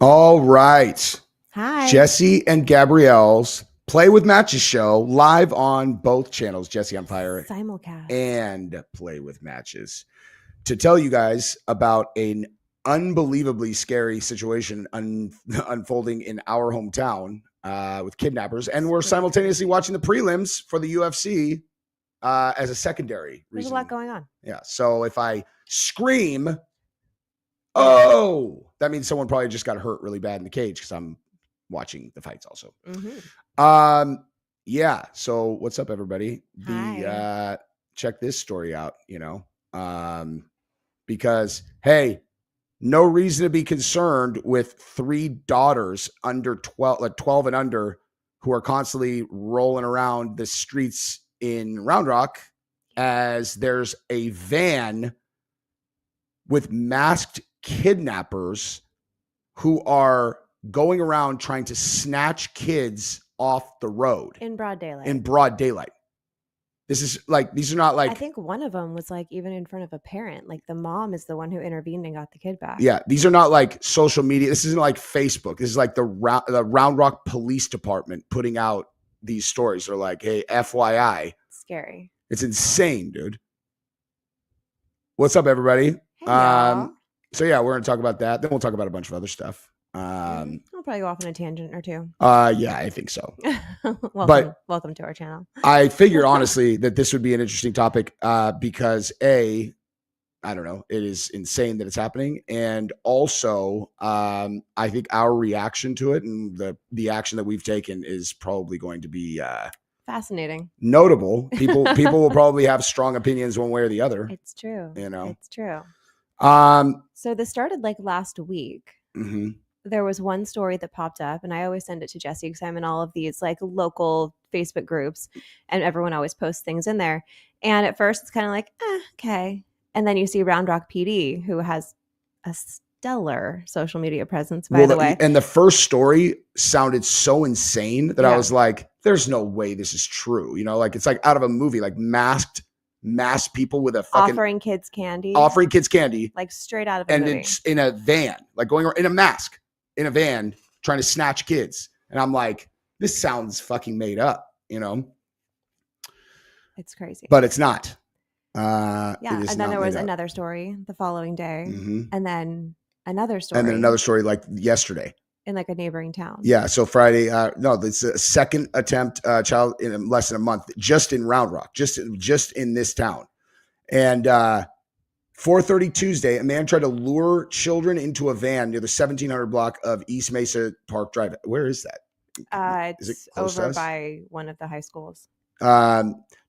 All right. Hi. Jesse and Gabrielle's Play with Matches show live on both channels, Jesse on Fire Simulcast. and Play with Matches, to tell you guys about an unbelievably scary situation unfolding in our hometown with kidnappers. And we're simultaneously watching the prelims for the UFC as a secondary reason. There's a lot going on. Yeah. So if I scream, oh, that means someone probably just got hurt really bad in the cage because I'm watching the fights also. Yeah. So what's up, everybody? Check this story out, because, hey, no reason to be concerned with 3 daughters under 12, like 12 and under, who are constantly rolling around the streets in Round Rock as there's a van with masked kidnappers who are going around trying to snatch kids off the road in broad daylight. This is like, these are not like, I think one of them was like even in front of a parent. Like the mom is the one who intervened and got the kid back. Yeah, these are not like social media. This isn't like Facebook. This is like the Round Rock Police Department putting out these stories. They're like, hey, FYI. Scary. It's insane, dude. What's up, everybody? Hey, so yeah, we're gonna talk about that. Then we'll talk about a bunch of other stuff. I'll probably go off on a tangent or two. Yeah, I think so. Welcome to our channel. I figured honestly that this would be an interesting topic because I don't know, it is insane that it's happening, and also I think our reaction to it and the action that we've taken is probably going to be fascinating, notable. People will probably have strong opinions one way or the other. It's true. It's true. So this started like last week. There was one story that popped up, and I always send it to Jesse because I'm in all of these like local Facebook groups, and everyone always posts things in there. And at first it's kind of like, okay. And then you see Round Rock PD, who has a stellar social media presence, by the way. And the first story sounded so insane that I was like, there's no way this is true. Like it's like out of a movie, like masked people with a fucking offering kids candy, like straight out of a movie. And it's in a van, like going in a mask in a van trying to snatch kids. And I'm like, this sounds fucking made up, It's crazy, but it's not. And then there was another story the following day, and then another story, like yesterday in like a neighboring town. Yeah. So Friday, it's a second attempt, child in less than a month, just in Round Rock, just in this town. And 4:30 Tuesday, a man tried to lure children into a van near the 1700 block of East Mesa Park Drive. Where is that? It's over by one of the high schools.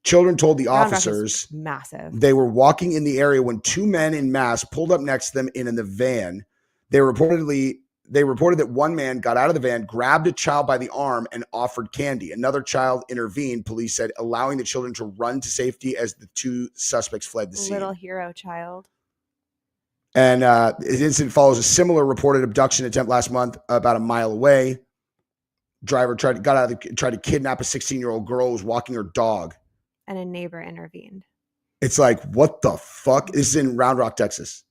Children told the officers massive. They were walking in the area when 2 men in masks pulled up next to them in the van. They reported that one man got out of the van, grabbed a child by the arm, and offered candy. Another child intervened, police said, allowing the children to run to safety as the 2 suspects fled the scene. Little hero child. And the incident follows a similar reported abduction attempt last month about a mile away. Driver tried to kidnap a 16-year-old girl who was walking her dog. And a neighbor intervened. It's like, what the fuck? This is in Round Rock, Texas.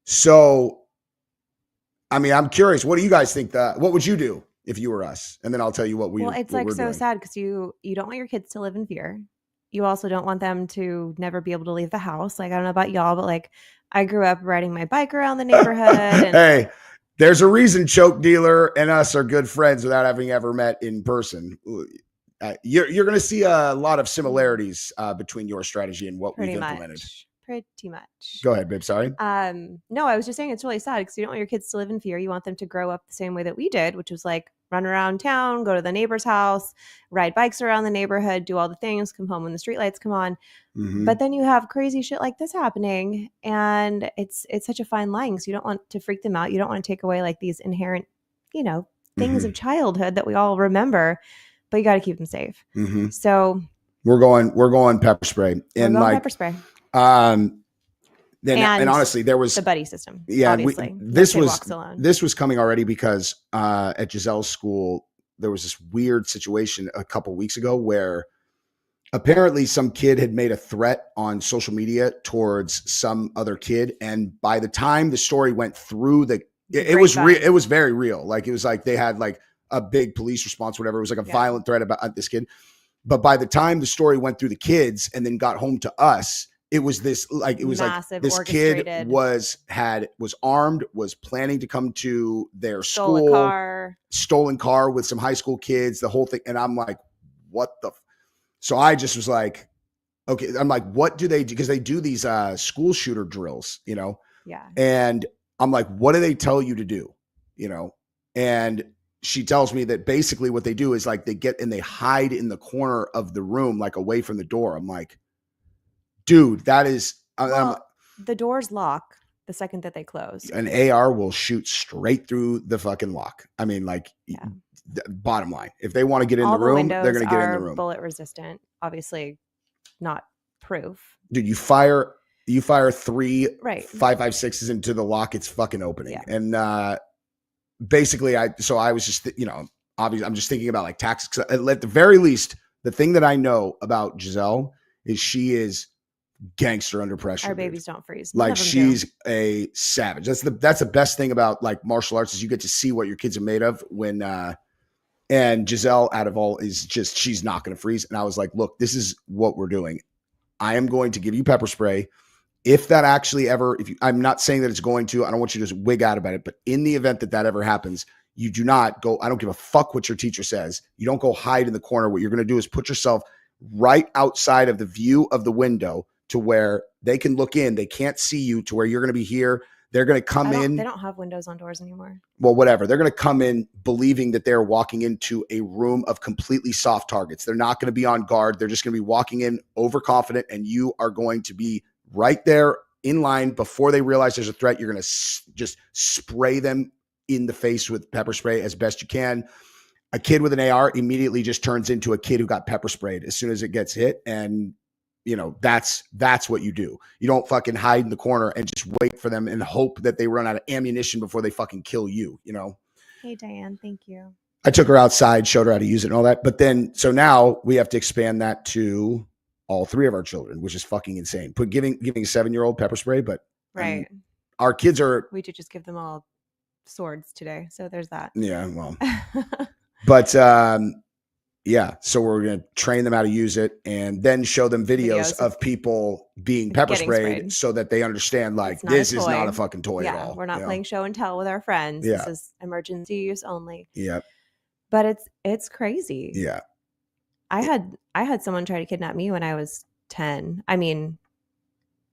So, I mean, I'm curious. What do you guys think? What would you do if you were us? And then I'll tell you what we. Well, it's like so sad because you don't want your kids to live in fear. You also don't want them to never be able to leave the house. Like, I don't know about y'all, but like I grew up riding my bike around the neighborhood. And hey, there's a reason Choke Dealer and us are good friends without having ever met in person. You're going to see a lot of similarities between your strategy and what we've implemented. Pretty much. Go ahead, babe. Sorry. No, I was just saying it's really sad because you don't want your kids to live in fear. You want them to grow up the same way that we did, which was like run around town, go to the neighbor's house, ride bikes around the neighborhood, do all the things, come home when the streetlights come on. But then you have crazy shit like this happening, and it's such a fine line because you don't want to freak them out. You don't want to take away like these inherent, things of childhood that we all remember, but you got to keep them safe. So we're going pepper spray and pepper spray. And honestly, there was the buddy system. Yeah, obviously. This was coming already because at Giselle's school there was this weird situation a couple weeks ago where apparently some kid had made a threat on social media towards some other kid, and by the time the story went through the it was real. It was very real. Like, it was like they had like a big police response, whatever. It was like a violent threat about this kid. But by the time the story went through the kids and then got home to us, it was this like, it was massive, like this kid was armed, was planning to come to their stolen car with some high school kids, the whole thing. And I'm like, what the? So I just was like, okay, I'm like, what do they do? Because they do these school shooter drills, you know? Yeah. And I'm like, what do they tell you to do? You know? And she tells me that basically what they do is like they get and they hide in the corner of the room, like away from the door. I'm like, dude, that is the doors lock the second that they close. An AR will shoot straight through the fucking lock. I mean, like, bottom line, if they want to get in the room, they're going to get in the room. Bullet resistant, obviously not proof. Dude, you fire 3 5.56s into the lock, it's fucking opening. Yeah. And basically, I was just, you know, obviously, I'm just thinking about like tactics. At the very least, the thing that I know about Giselle is she is gangster under pressure. Our babies don't freeze. Like, she's a savage. That's the best thing about like martial arts is you get to see what your kids are made of when and Giselle, out of all, is just, she's not going to freeze. And I was like, look, this is what we're doing. I am going to give you pepper spray. If that actually ever, I'm not saying that it's going to, I don't want you to just wig out about it, but in the event that that ever happens, you do not go, I don't give a fuck what your teacher says. You don't go hide in the corner. What you're going to do is put yourself right outside of the view of the window to where they can look in. They can't see you, to where you're going to be here. They're going to come in. They don't have windows on doors anymore. Well, whatever. They're going to come in believing that they're walking into a room of completely soft targets. They're not going to be on guard. They're just going to be walking in overconfident, and you are going to be right there in line before they realize there's a threat. You're going to just spray them in the face with pepper spray as best you can. A kid with an AR immediately just turns into a kid who got pepper sprayed as soon as it gets hit. And you know, that's what you do. You don't fucking hide in the corner and just wait for them and hope that they run out of ammunition before they fucking kill you, you know? Hey, Diane, thank you. I took her outside, showed her how to use it and all that. But then, so now we have to expand that to all 3 of our children, which is fucking insane. Giving a 7-year-old pepper spray, but right. Our kids are. We did just give them all swords today. So there's that. Yeah, well. But, yeah, so we're going to train them how to use it and then show them videos of people being pepper sprayed so that they understand, like, this is not a fucking toy at all. We're not playing show and tell with our friends. Yeah. This is emergency use only. Yeah. But it's crazy. Yeah. I had someone try to kidnap me when I was 10. I mean,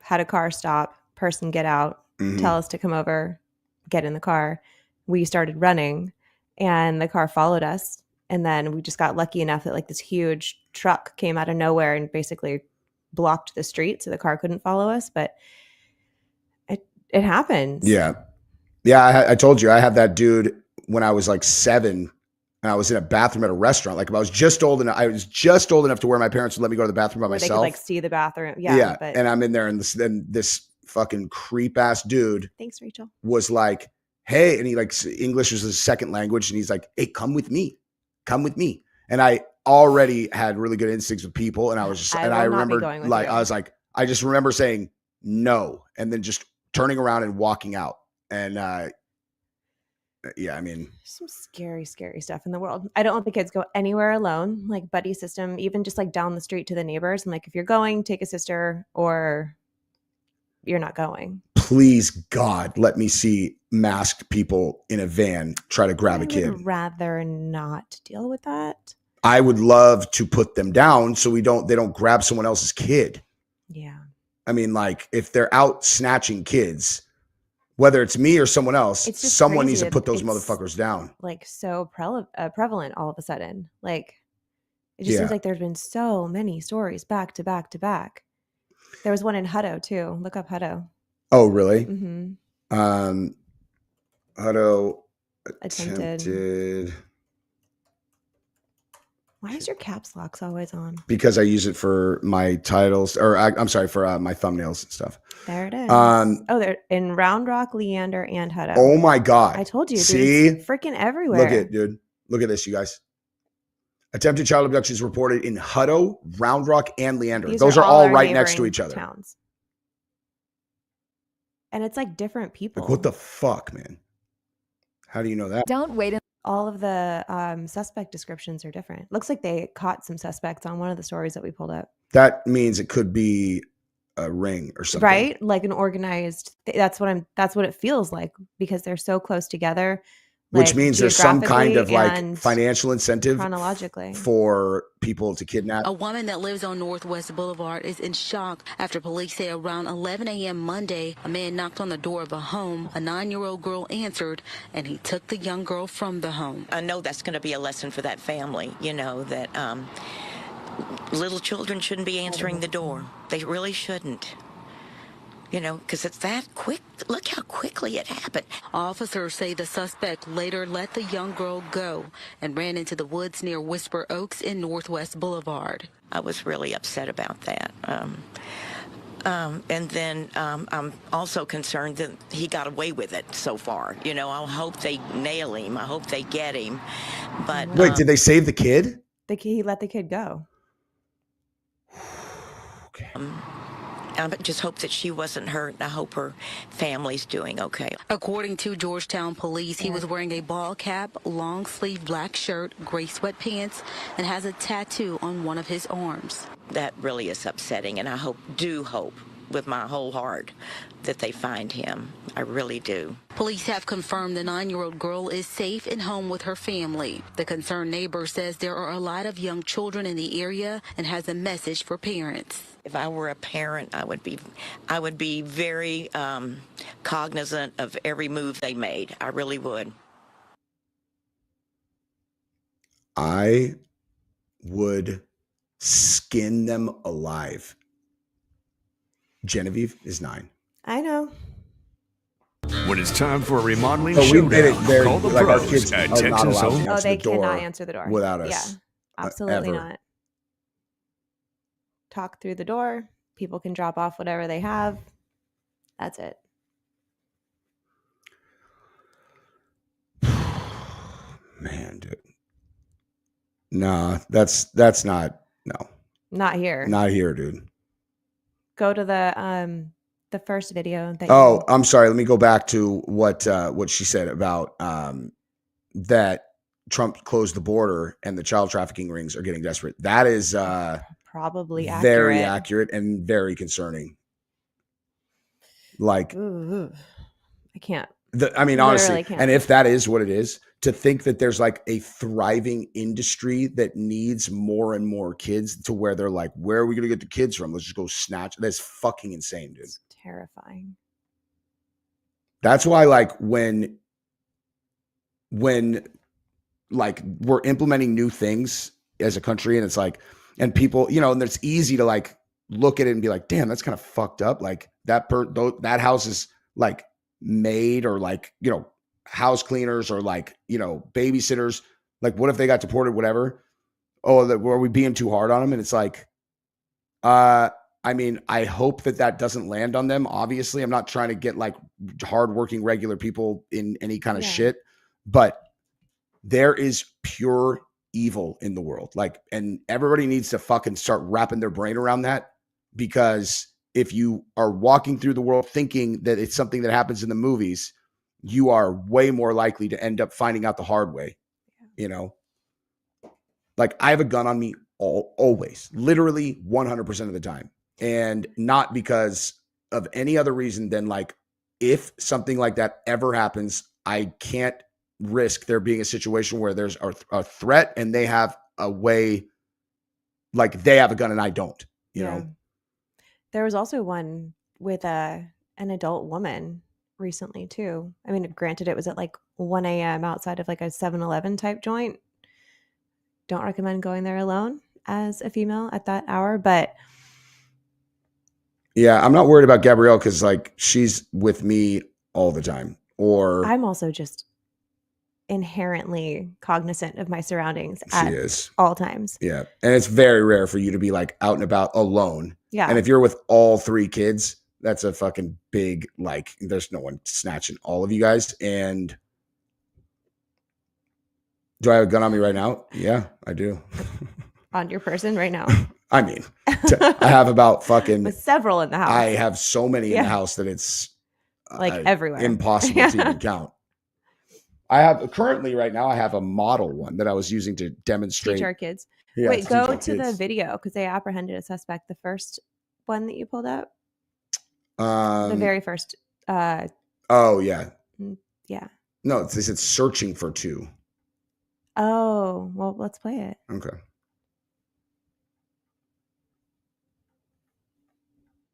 had a car stop, person get out, tell us to come over, get in the car. We started running and the car followed us. And then we just got lucky enough that like this huge truck came out of nowhere and basically blocked the street so the car couldn't follow us. But it happens. Yeah. Yeah. I told you I had that dude when I was like 7 and I was in a bathroom at a restaurant. Like, I was just old enough to where my parents would let me go to the bathroom by myself. They could like see the bathroom. Yeah. Yeah. And I'm in there and this fucking creep ass dude. Thanks, Rachel. Was like, hey, and he like, English was his second language. And he's like, hey, come with me. And I already had really good instincts with people. And I was just, I remember like, I was like, I just remember saying no, and then just turning around and walking out. And, yeah, I mean, some scary, scary stuff in the world. I don't let the kids go anywhere alone, like buddy system, even just like down the street to the neighbors. I'm like, if you're going, take a sister or you're not going. Please, God, let me see masked people in a van try to grab a kid. I would rather not deal with that. I would love to put them down so they don't grab someone else's kid. Yeah. I mean, like, if they're out snatching kids, whether it's me or someone else, someone needs to put those motherfuckers down. Like, so prevalent all of a sudden. Like, it just seems like there's been so many stories back to back to back. There was one in Hutto too. Look up Hutto. Oh, really? Mm-hmm. Hutto attempted. Why is your caps locks always on? Because I use it for my titles, or I'm sorry, for my thumbnails and stuff. There it is. They're in Round Rock, Leander, and Hutto. Oh my God. I told you. See? Freaking everywhere. Look at this, you guys. Attempted child abductions reported in Hutto, Round Rock, and Leander. Those are all right next to each other. Towns. And it's like different people. Like, what the fuck, man? How do you know that? Don't wait. All of the suspect descriptions are different. Looks like they caught some suspects on one of the stories that we pulled up. That means it could be a ring or something. Right? Like an organized, that's what it feels like, because they're so close together. Which like, means there's some kind of like and financial incentive chronologically for people to kidnap. A woman that lives on Northwest Boulevard is in shock after police say around 11 a.m. Monday, a man knocked on the door of a home. A 9-year-old girl answered, and he took the young girl from the home. I know that's going to be a lesson for that family, you know, that little children shouldn't be answering the door. They really shouldn't. You know, because it's that quick. Look how quickly it happened. Officers say the suspect later let the young girl go and ran into the woods near Whisper Oaks in Northwest Boulevard. I was really upset about that. And then I'm also concerned that he got away with it so far. You know, I hope they nail him. I hope they get him. But wait, did they save the kid? he let the kid go. Okay. I just hope that she wasn't hurt. I hope her family's doing okay. According to Georgetown police, he was wearing a ball cap, long sleeve black shirt, gray sweatpants, and has a tattoo on one of his arms. That really is upsetting, and I do hope with my whole heart that they find him. I really do. Police have confirmed the 9-year-old girl is safe and home with her family. The concerned neighbor says there are a lot of young children in the area and has a message for parents. If I were a parent, I would be very cognizant of every move they made. I really would. I would skin them alive. Genevieve is 9. I know. When it's time for a remodeling But we made it showdown, very call the like our pros kids at are not Texas allowed Home. to Oh, answer they the door cannot answer the door without us. Yeah, absolutely ever. not. Talk through the door. People can drop off whatever they have. That's it. Man, dude. Nah, that's not Not here. not here, dude. Go to the first video. That Oh, I'm sorry. Let me go back to what she said about that Trump closed the border and the child trafficking rings are getting desperate. That is probably very accurate and very concerning. Like, Ooh, I can't. I mean, honestly, Literally can't. and if that is what it is, to think that there's like a thriving industry that needs more and more kids to where they're like, where are we going to get the kids from? Let's just go snatch. That's fucking insane, dude. It's terrifying. That's why, like, when like we're implementing new things as a country and it's like, and people, you know, and it's easy to like look at it and be like, damn, that's kind of fucked up. Like that house is like maid or like, you know, house cleaners or like, you know, babysitters. Like, what if they got deported, whatever? Oh, were we being too hard on them? And it's like, I mean, I hope that doesn't land on them. Obviously, I'm not trying to get like hardworking regular people in any kind of shit, but there is pure evil in the world. Like, and everybody needs to fucking start wrapping their brain around that, because if you are walking through the world thinking that it's something that happens in the movies, you are way more likely to end up finding out the hard way. You know, like I have a gun on me always, literally 100% of the time. And not because of any other reason than like, if something like that ever happens, I can't risk there being a situation where there's a threat and they have a way, like they have a gun and I don't, you know? There was also one with an adult woman recently too. I mean, granted, it was at like 1 a.m. outside of like a 7-Eleven type joint. Don't recommend going there alone as a female at that hour, but yeah, I'm not worried about Gabrielle because like she's with me all the time. Or I'm also just inherently cognizant of my surroundings she at is all times. Yeah. And it's very rare for you to be like out and about alone. Yeah. And if you're with all 3 kids, that's a fucking big, like, there's no one snatching all of you guys. And do I have a gun on me right now? Yeah, I do. On your person right now. I mean, I have about fucking with several in the house. I have so many in the house that it's like everywhere. impossible to even count. I have currently right now. I have a model one that I was using to demonstrate. Teach our kids. Yeah, Wait, to go teach our to the kids. video because they apprehended a suspect. The first one that you pulled up, the Um, very first. oh yeah. Yeah. No, they said searching for two. Oh, well, let's play it. Okay.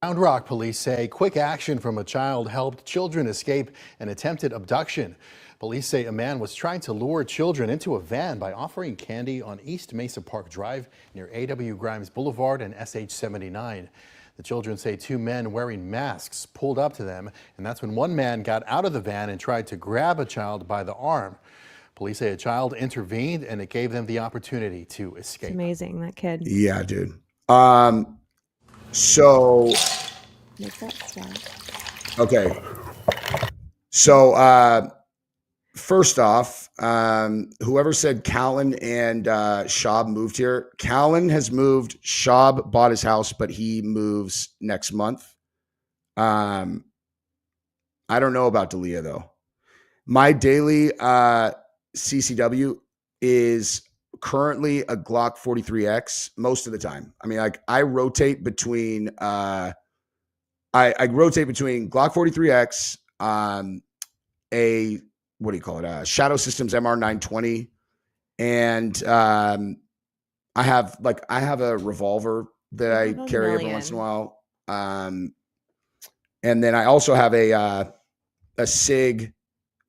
Round Rock police say quick action from a child helped children escape an attempted abduction. Police say a man was trying to lure children into a van by offering candy on East Mesa Park Drive near A.W. Grimes Boulevard and SH 79. The children say two men wearing masks pulled up to them, and that's when one man got out of the van and tried to grab a child by the arm. Police say a child intervened and it gave them the opportunity to escape. It's amazing, that kid. Yeah, dude. So Make that stop. okay. So first off, whoever said Callan and Schaub moved here, Callan has moved. Schaub bought his house, but he moves next month. I don't know about Dalia though. My daily CCW is currently a Glock 43X most of the time. I mean, like I rotate between I rotate between Glock 43X, a what do you call it? Shadow Systems MR920, and I have a revolver that I carry every once in a while. And then I also have a SIG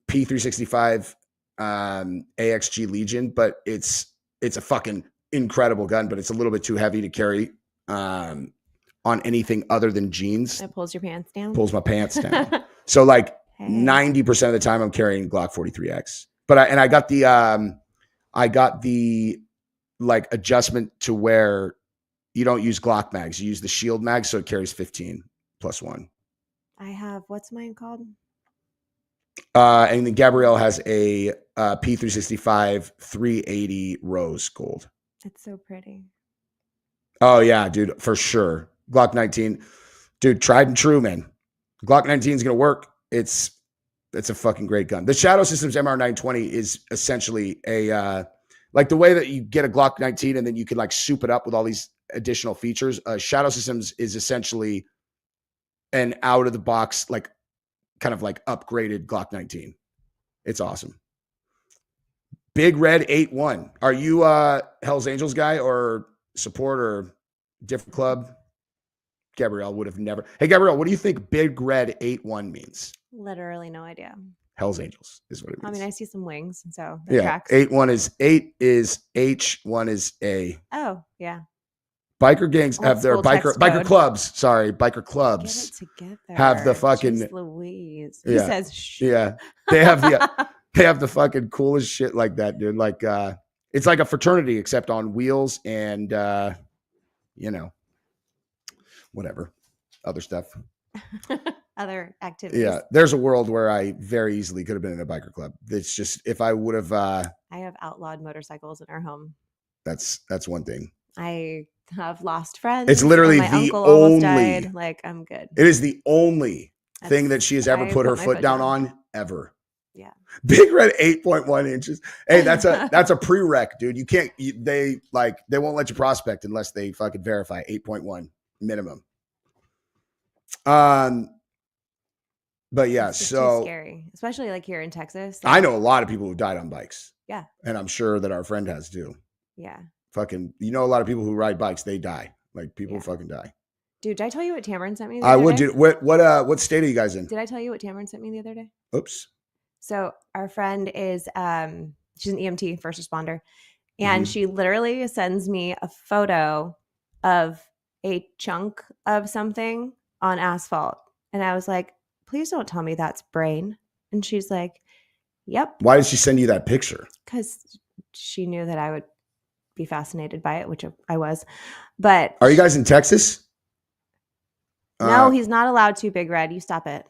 P365 AXG Legion, but it's a fucking incredible gun, but it's a little bit too heavy to carry on anything other than jeans. It pulls your pants down. Pulls my pants down. So like 90% of the time I'm carrying Glock 43X. But I got the like adjustment to where you don't use Glock mags, you use the shield mag, so it carries 15 plus 1. I have, what's mine called? And then Gabrielle has a P365 380 rose gold. It's so pretty. Oh yeah, dude, for sure. Glock 19, dude, tried and true, man. Glock 19 is gonna work. It's a fucking great gun. The Shadow Systems MR920 is essentially a like the way that you get a Glock 19 and then you can like soup it up with all these additional features. Shadow Systems is essentially an out of the box, like kind of like upgraded Glock 19. It's awesome. Big Red 8-1. Are you Hell's Angels guy or support or different club? Gabrielle would have never. Hey, Gabrielle, what do you think Big Red 8-1 means? Literally no idea. Hell's Angels is what it means. I mean, I see some wings, so yeah. Tracks. 8-1 is 8 is H, 1 is A. Oh, yeah. Biker gangs have their biker clubs. Sorry, biker clubs. Get it together. Have the fucking Jeez Louise. He says shh. Yeah. They have the fucking coolest shit like that, dude. Like it's like a fraternity except on wheels and whatever. Other stuff. Other activities. Yeah. There's a world where I very easily could have been in a biker club. It's just if I would have I have outlawed motorcycles in our home. That's one thing. I have lost friends. It's literally my the uncle almost only died. Like, I'm good. It is the only thing that she has ever put her foot down on ever. Yeah. Big Red 8.1 inches. Hey, that's a prereq, dude. You can't they won't let you prospect unless they fucking verify 8.1 minimum. But yeah, it's so too scary, especially like here in Texas. I know a lot of people who died on bikes. Yeah. And I'm sure that our friend has too. Yeah. Fucking, a lot of people who ride bikes, they die. Like people fucking die. Dude, did I tell you what Tamron sent me? I would do. What state are you guys in? Did I tell you what Tamron sent me the other day? Oops. So our friend is she's an EMT, first responder, and she literally sends me a photo of a chunk of something on asphalt. And I was like, please don't tell me that's brain. And she's like, yep. Why did she send you that picture? Because she knew that I would be fascinated by it, which I was. But are you guys in Texas? No, he's not allowed to, Big Red. You stop it.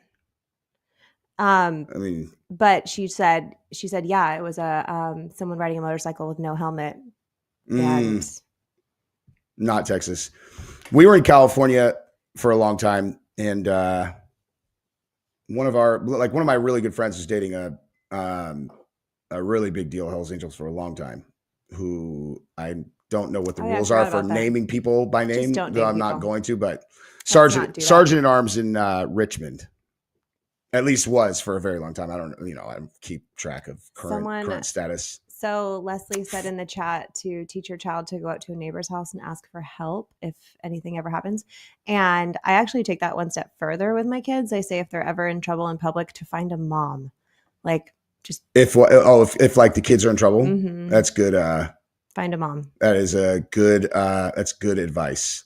I mean, but she said, yeah, it was someone riding a motorcycle with no helmet. And not Texas. We were in California for a long time, and one of my really good friends was dating a a really big deal, Hells Angels, for a long time, who I don't know what the Oh, yeah, I rules are forgot for about that. naming people by name, don't though name I'm not people. going to, but not Sergeant do that. Sergeant at Arms in Richmond, at least was for a very long time. I don't, I don't keep track of current status. So Leslie said in the chat to teach your child to go out to a neighbor's house and ask for help if anything ever happens. And I actually take that one step further with my kids. I say if they're ever in trouble in public, to find a mom. Like, just if like the kids are in trouble, that's good. Find a mom. That is a good. That's good advice.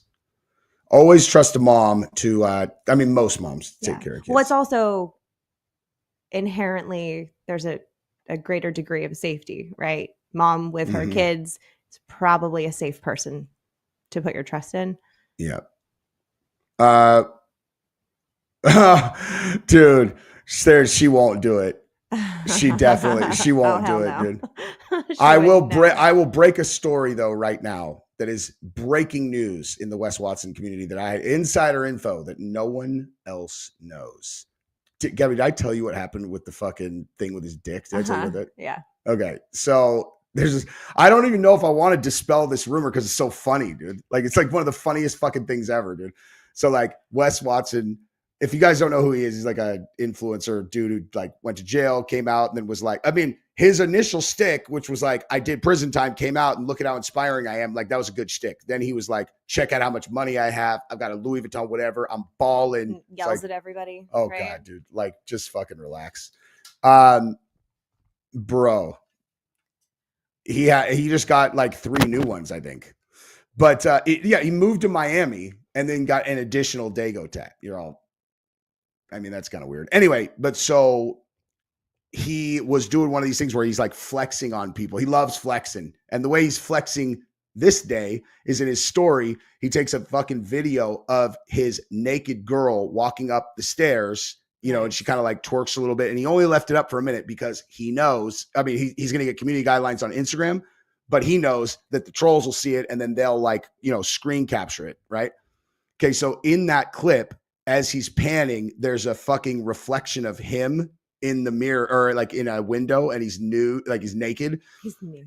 Always trust a mom to. I mean, most moms take care of kids. Well, it's also inherently there's a greater degree of safety, right? Mom with her kids is probably a safe person to put your trust in. Yeah. Dude, she won't do it. She won't do it, dude. I will break a story though right now that is breaking news in the Wes Watson community that I had insider info that no one else knows. Gabby, did I tell you what happened with the fucking thing with his dick? Did I tell you about that? Yeah. Okay. So there's this, I don't even know if I want to dispel this rumor because it's so funny, dude. Like, it's like one of the funniest fucking things ever, dude. So like Wes Watson, if you guys don't know who he is, he's like a influencer dude who like went to jail, came out, and then was like, I mean, his initial stick, which was like, I did prison time, came out, and look at how inspiring I am. Like, that was a good shtick. Then he was like, check out how much money I have. I've got a Louis Vuitton, whatever. I'm balling. Yells at everybody. Oh right? God, dude. Like, just fucking relax. Bro. He just got like 3 new ones, I think. But he moved to Miami and then got an additional Dago tat. I mean, that's kind of weird. Anyway, but so he was doing one of these things where he's like flexing on people. He loves flexing. And the way he's flexing this day is in his story. He takes a fucking video of his naked girl walking up the stairs, and she kind of like twerks a little bit. And he only left it up for a minute because he knows, I mean, he's going to get community guidelines on Instagram, but he knows that the trolls will see it and then they'll like, screen capture it. Right. Okay. So in that clip, as he's panning, there's a fucking reflection of him in the mirror or like in a window, and he's nude, like he's naked.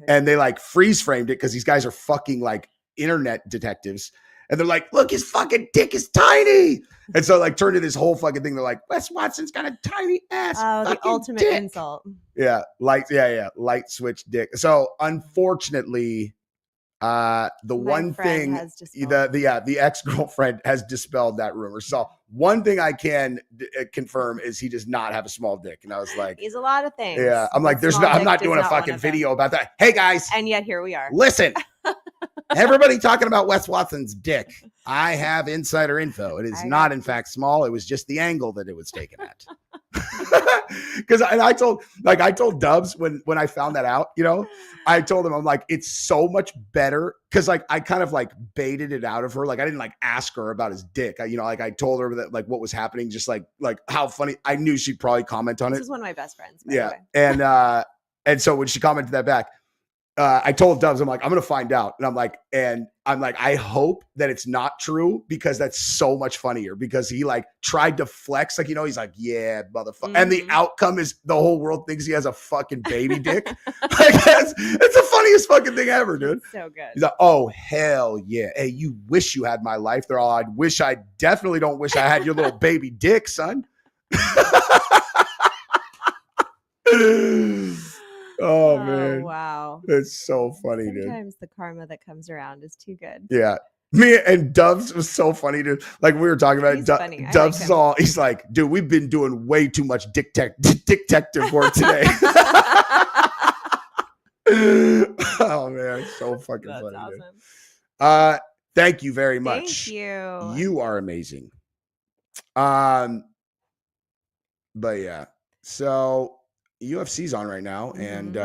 And they like freeze framed it because these guys are fucking like internet detectives. And they're like, look, his fucking dick is tiny. And so like turned to this whole fucking thing. They're like, Wes Watson's got a tiny ass. Oh, the ultimate insult. Yeah. Light switch dick. So unfortunately, the one thing the ex-girlfriend has dispelled that rumor. So one thing I can confirm is he does not have a small dick. And I was like, he's a lot of things. Yeah. I'm like, I'm not doing a fucking video about that. Hey guys. And yet here we are. Listen, everybody talking about Wes Watson's dick. I have insider info. It is not in fact small. It was just the angle that it was taken at. Because I told Dubs when I found that out, I told him, I'm like, it's so much better because like I kind of like baited it out of her. Like I didn't like ask her about his dick. I told her that like what was happening, just like how funny. I knew she'd probably comment on it. This is one of my best friends. Yeah, and so when she commented that back, I told Dubs, I'm like, I'm gonna find out, and I'm like, I hope that it's not true because that's so much funnier. Because he like tried to flex, like he's like, yeah, motherfucker, and the outcome is the whole world thinks he has a fucking baby dick. Like it's the funniest fucking thing ever, dude. So good. He's like, oh hell yeah, hey, you wish you had my life. They're all, I definitely don't wish I had your little baby dick, son. Oh man! Wow, it's so funny, dude. Sometimes the karma that comes around is too good. Yeah, me and Dubs was so funny, dude. Like we were talking about, Dubs saw. He's like, dude, we've been doing way too much detective work today. Oh man, it's so fucking That's funny, awesome. Dude. Thank you very much. Thank you. You are amazing. But yeah, so. UFC's on right now, and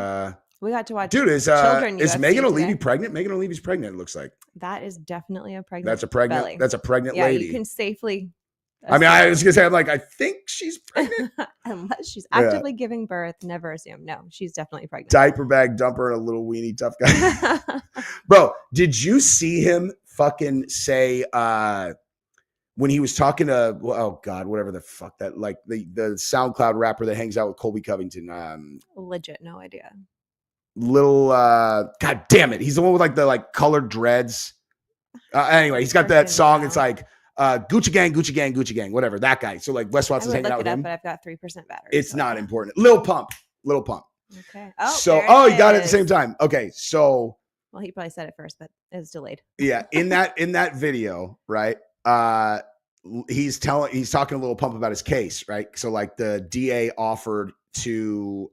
we got to watch. Dude, is UFC Megan O'Leary pregnant? Megan O'Leary's pregnant. It looks like that is definitely a pregnant. That's a pregnant. belly. That's a pregnant yeah, lady. You can safely. I mean, I was gonna say, I'm like, I think she's pregnant, unless she's actively giving birth. Never assume. No, she's definitely pregnant. Diaper bag dumper and a little weenie tough guy. Bro, did you see him fucking say? when he was talking to, oh God, whatever the fuck that, like the SoundCloud rapper that hangs out with Colby Covington. Legit, no idea. God damn it. He's the one with like the like colored dreads. Anyway, he's got that song. It's like Gucci Gang, Gucci Gang, Gucci Gang, whatever, that guy. So like Wes Watson's hanging out with him. But I've got 3% battery. It's not important. Lil Pump. Okay. Oh, you got it at the same time. Okay. So. Well, he probably said it first, but it was delayed. Yeah. In that video, right? He's talking to Lil Pump about his case, right? So like the DA offered to,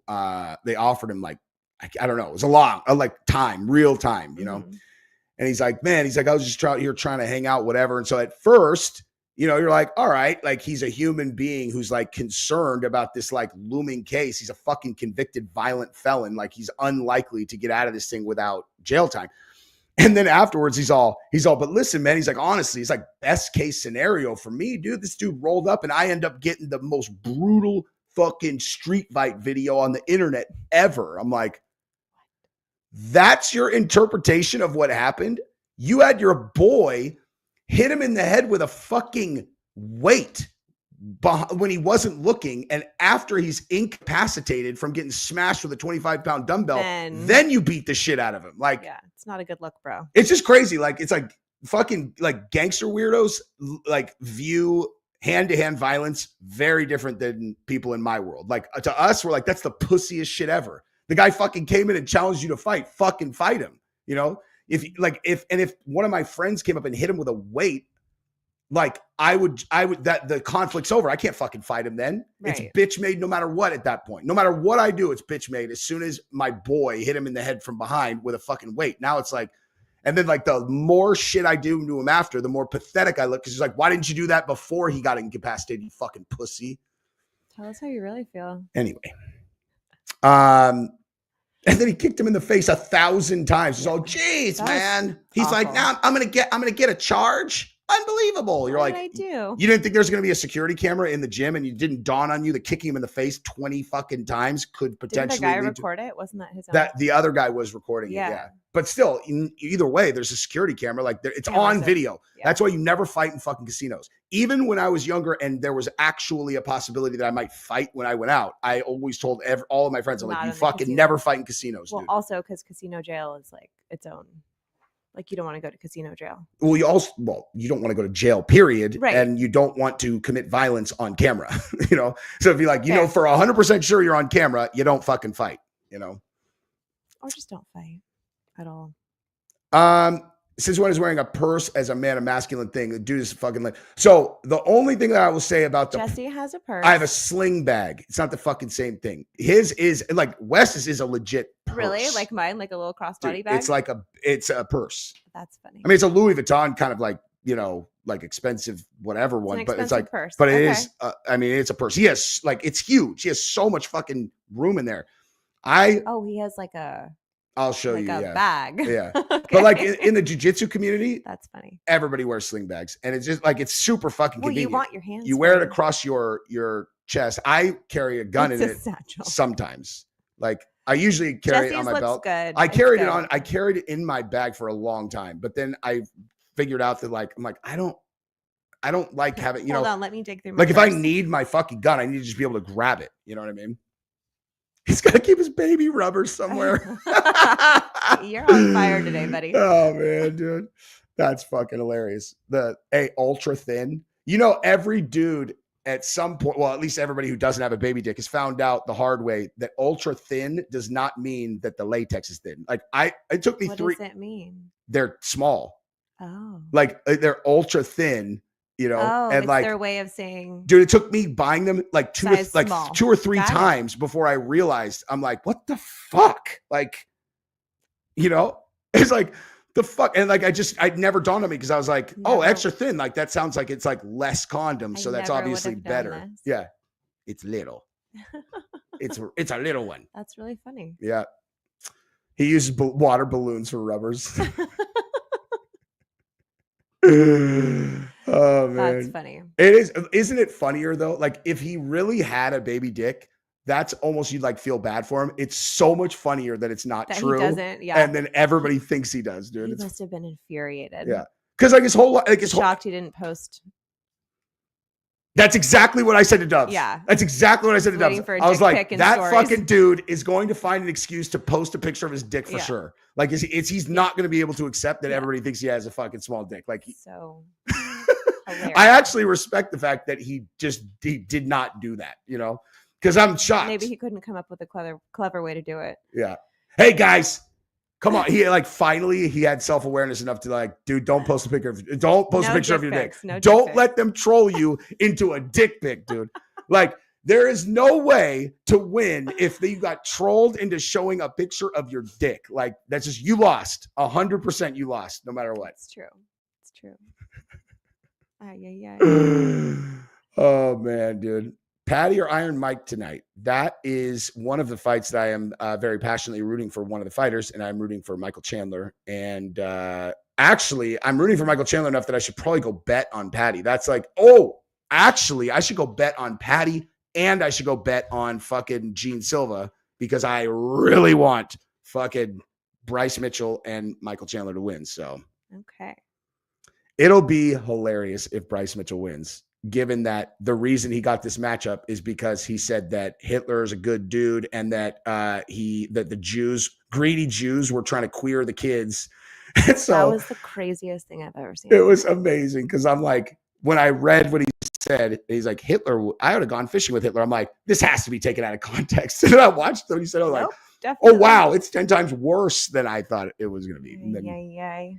they offered him like, I don't know, it was a long, like real time, you know? Mm-hmm. And he's like, man, I was just here trying to hang out, whatever. And so at first, you know, you're like, all right, like he's a human being who's like concerned about this like looming case. He's a fucking convicted violent felon. Like he's unlikely to get out of this thing without jail time. And then afterwards, he's all, but listen, man, he's like, honestly, it's like best case scenario for me, dude. This dude rolled up and I end up getting the most brutal fucking street fight video on the internet ever. I'm like, that's your interpretation of what happened? You had your boy hit him in the head with a fucking weight when he wasn't looking. And after he's incapacitated from getting smashed with a 25-pound dumbbell, then you beat the shit out of him. Like, yeah, it's not a good look, bro. It's just crazy. Like, it's like fucking like gangster weirdos like view hand-to-hand violence very different than people in my world. Like to us, we're like, that's the pussiest shit ever. The guy fucking came in and challenged you to fight. Fucking fight him. You know, if one of my friends came up and hit him with a weight, like I would that the conflict's over. I can't fucking fight him then. Right. It's bitch made no matter what at that point. No matter what I do, it's bitch made. As soon as my boy hit him in the head from behind with a fucking weight. Now it's like, and then like the more shit I do to him after, the more pathetic I look. Cause he's like, why didn't you do that before he got incapacitated, you fucking pussy? Tell us how you really feel. Anyway. And then he kicked him in the face 1,000 times. He's all, geez, man. He's awful. Like, now I'm gonna get a charge. Unbelievable. You're like, you didn't think there's gonna be a security camera in the gym, and you didn't dawn on you that kicking him in the face 20 fucking times could potentially. Didn't the guy record it? Wasn't that his own? That the other guy was recording it. Yeah. But still, either way, there's a security camera. Like it's on video. Yeah. That's why you never fight in fucking casinos. Even when I was younger and there was actually a possibility that I might fight when I went out, I always told all of my friends, I'm like, you fucking never fight in casinos. Well, dude. Also because casino jail is like its own. Like you don't want to go to casino jail. Well, you don't want to go to jail, period. Right. And you don't want to commit violence on camera, you know? So if you're like, you know, for 100% sure you're on camera, you don't fucking fight, you know? Or just don't fight at all. Since when is wearing a purse as a man a masculine thing? The dude is fucking like. So the only thing that I will say about Jesse has a purse. I have a sling bag. It's not the fucking same thing. His is like Wes's is a legit purse. Really? Like mine, like a little crossbody bag? It's a purse. That's funny. I mean, it's a Louis Vuitton kind of like, you know, like expensive whatever one, but it's like purse. But it is I mean, it's a purse. He has like it's huge. He has so much fucking room in there. He has like I'll show like you. A bag. Yeah. Okay. But like in the jiu-jitsu community, that's funny. Everybody wears sling bags. And it's just like, it's super fucking convenient. You want your hands. You wear it across your chest. I carry a gun in it sometimes. Like I usually carry it on my belt. Good. I carried it in my bag for a long time. But then I figured out that like, I'm like, I don't like having, you know. Hold on, let me dig through my like purse. If I need my fucking gun, I need to just be able to grab it. You know what I mean? He's got to keep his baby rubber somewhere. You're on fire today, buddy. Oh, man, dude. That's fucking hilarious. Ultra thin. You know, every dude at some point, well, at least everybody who doesn't have a baby dick has found out the hard way that ultra thin does not mean that the latex is thin. Like it took me What does it mean? They're small. Oh. Like they're ultra thin. You know, and it's like their way of saying, dude, it took me buying them like two or three Got times before I realized. I'm like, what the fuck? Like, you know, it's like the fuck. And like, I'd never dawned on me because I was like, extra thin. Like that sounds like it's like less condoms. So that's obviously better. Yeah. It's little. it's a little one. That's really funny. Yeah. He uses water balloons for rubbers. Oh man, that's funny. It is. Isn't it funnier though? Like if he really had a baby dick, that's almost you'd like feel bad for him. It's so much funnier that it's not true. He doesn't. Yeah. And then everybody thinks he does, dude. He must have been infuriated. Yeah. Because like his whole shocked he didn't post That's exactly what I said to Dubs. Yeah. That's exactly what I said to Waiting Dubs. for a I was dick like, pic in that stories. fucking dude is going to find an excuse to post a picture of his dick for sure. Like, he's not going to be able to accept that everybody thinks he has a fucking small dick. Like, So hilarious. I actually respect the fact that he did not do that, you know, because I'm shocked. Maybe he couldn't come up with a clever way to do it. Yeah. Hey guys, come on. He like finally he had self-awareness enough to like, dude, don't post a picture of your dick. Don't let them troll you into a dick pic, dude. Like, there is no way to win if you got trolled into showing a picture of your dick. Like, that's just, you lost. 100% you lost, no matter what. It's true. It's true. Oh man, dude. Patty or Iron Mike tonight? That is one of the fights that I am very passionately rooting for one of the fighters, and I'm rooting for Michael Chandler. And actually, I'm rooting for Michael Chandler enough that I should probably go bet on Patty. That's like, actually, I should go bet on Patty, and I should go bet on fucking Gene Silva, because I really want fucking Bryce Mitchell and Michael Chandler to win. So okay, it'll be hilarious if Bryce Mitchell wins, given that the reason he got this matchup is because he said that Hitler is a good dude, and that that the Jews, greedy Jews, were trying to queer the kids. And so that was the craziest thing I've ever seen. it was amazing, because I'm like, when I read what he said, he's like, Hitler, I would have gone fishing with Hitler. I'm like, this has to be taken out of context. And I watched what he said. I was like, definitely. oh wow, it's 10 times worse than I thought it was going to be. Yay.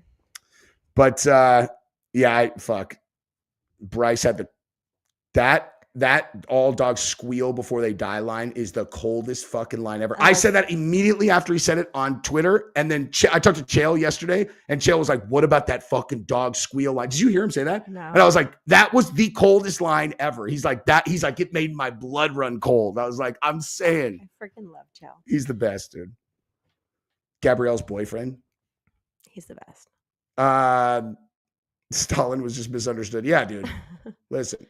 But fuck. Bryce had that all dogs squeal before they die line is the coldest fucking line ever. I said that immediately after he said it on Twitter. And then I talked to Chael yesterday, and Chael was like, what about that fucking dog squeal line? Did you hear him say that? No. And I was like, that was the coldest line ever. He's like, it made my blood run cold. I was like, I'm saying. I freaking love Chael. He's the best, dude. Gabrielle's boyfriend. He's the best. Stalin was just misunderstood. Yeah, dude. Listen.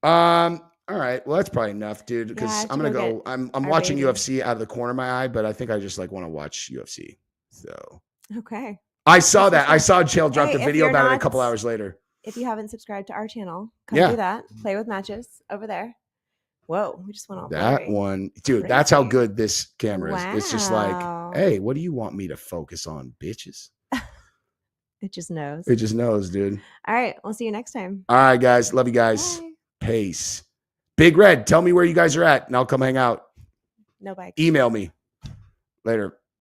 All right. Well, that's probably enough, dude. Because I'm gonna go. I'm watching UFC out of the corner of my eye, but I think I just like want to watch UFC. So okay. I saw that. I saw Chael drop the Hey, video about it a couple hours later. If you haven't subscribed to our channel, come do that. Play with matches over there. Whoa, we just went all that blurry. one, dude. Crazy. That's how good this camera is. It's just like, Wow. hey, what do you want me to focus on, bitches? It just knows. It just knows, dude. All right, we'll see you next time. All right, guys. Love you guys. Bye. Peace. Big Red, tell me where you guys are at, and I'll come hang out. No bike. Email me later.